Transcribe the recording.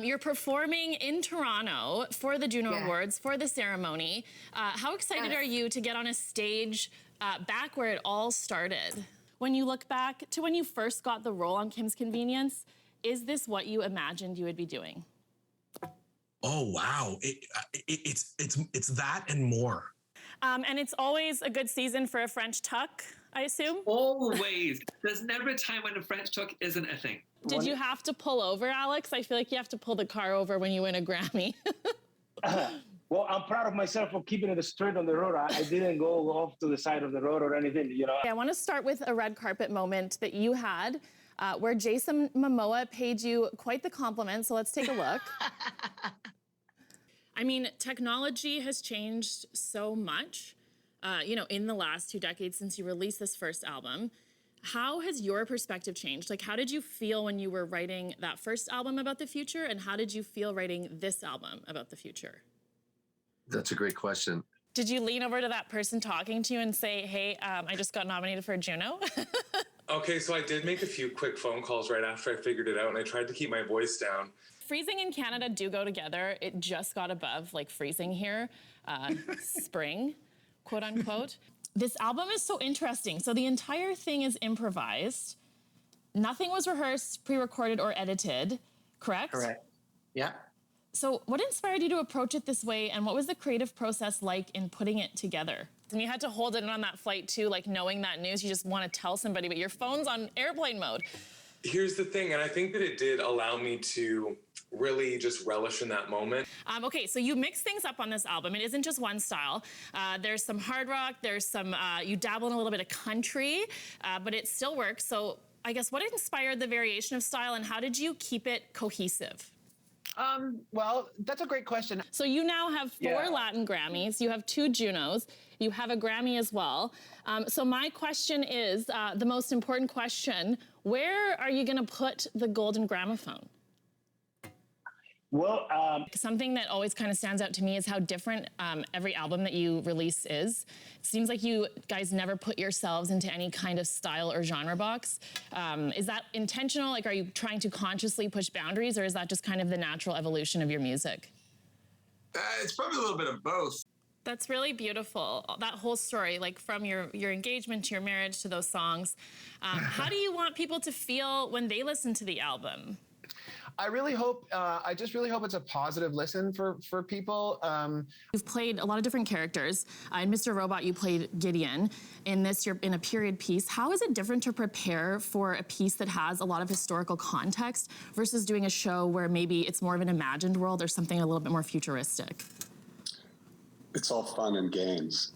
You're performing in Toronto for the Juno Awards, for the ceremony. How excited are you to get on a stage back where it all started? When you look back to when you first got the role on Kim's Convenience, is this what you imagined you would be doing? Oh, wow. It's that and more. And it's always a good season for a French tuck, I assume? Always. There's never a time when a French tuck isn't a thing. Did you have to pull over, Alex? I feel like you have to pull the car over when you win a Grammy. Well, I'm proud of myself for keeping it straight on the road. I didn't go off to the side of the road or anything, you know. I want to start with a red carpet moment that you had where Jason Momoa paid you quite the compliment. So let's take a look. I mean, technology has changed so much, in the last 2 decades since you released this first album. How has your perspective changed? Like, how did you feel when you were writing that first album about the future? And how did you feel writing this album about the future? That's a great question. Did you lean over to that person talking to you and say, hey, I just got nominated for a Juno? Okay, so I did make a few quick phone calls right after I figured it out, and I tried to keep my voice down. Freezing and Canada do go together. It just got above like freezing here, spring, quote unquote. This album is so interesting. So the entire thing is improvised. Nothing was rehearsed, pre-recorded, or edited, correct? Correct. Yeah. So what inspired you to approach it this way, and what was the creative process like in putting it together? And you had to hold it in on that flight too, like knowing that news, you just want to tell somebody, but your phone's on airplane mode. Here's the thing, and I think that it did allow me to really just relish in that moment. Okay, so you mix things up on this album. It isn't just one style. There's some hard rock, there's some, you dabble in a little bit of country, but it still works. So I guess what inspired the variation of style, and how did you keep it cohesive? Well, that's a great question. So you now have 4 Latin Grammys, you have 2 Junos, you have a Grammy as well. So my question is, the most important question, where are you gonna put the Golden Gramophone? Well, something that always kind of stands out to me is how different every album that you release is. It seems like you guys never put yourselves into any kind of style or genre box. Is that intentional? Like, are you trying to consciously push boundaries, or is that just kind of the natural evolution of your music? It's probably a little bit of both. That's really beautiful. That whole story, like from your engagement to your marriage to those songs. How do you want people to feel when they listen to the album? I just really hope it's a positive listen for people. You've played a lot of different characters. In Mr. Robot, you played Gideon. In this, you're in a period piece. How is it different to prepare for a piece that has a lot of historical context versus doing a show where maybe it's more of an imagined world or something a little bit more futuristic? It's all fun and games.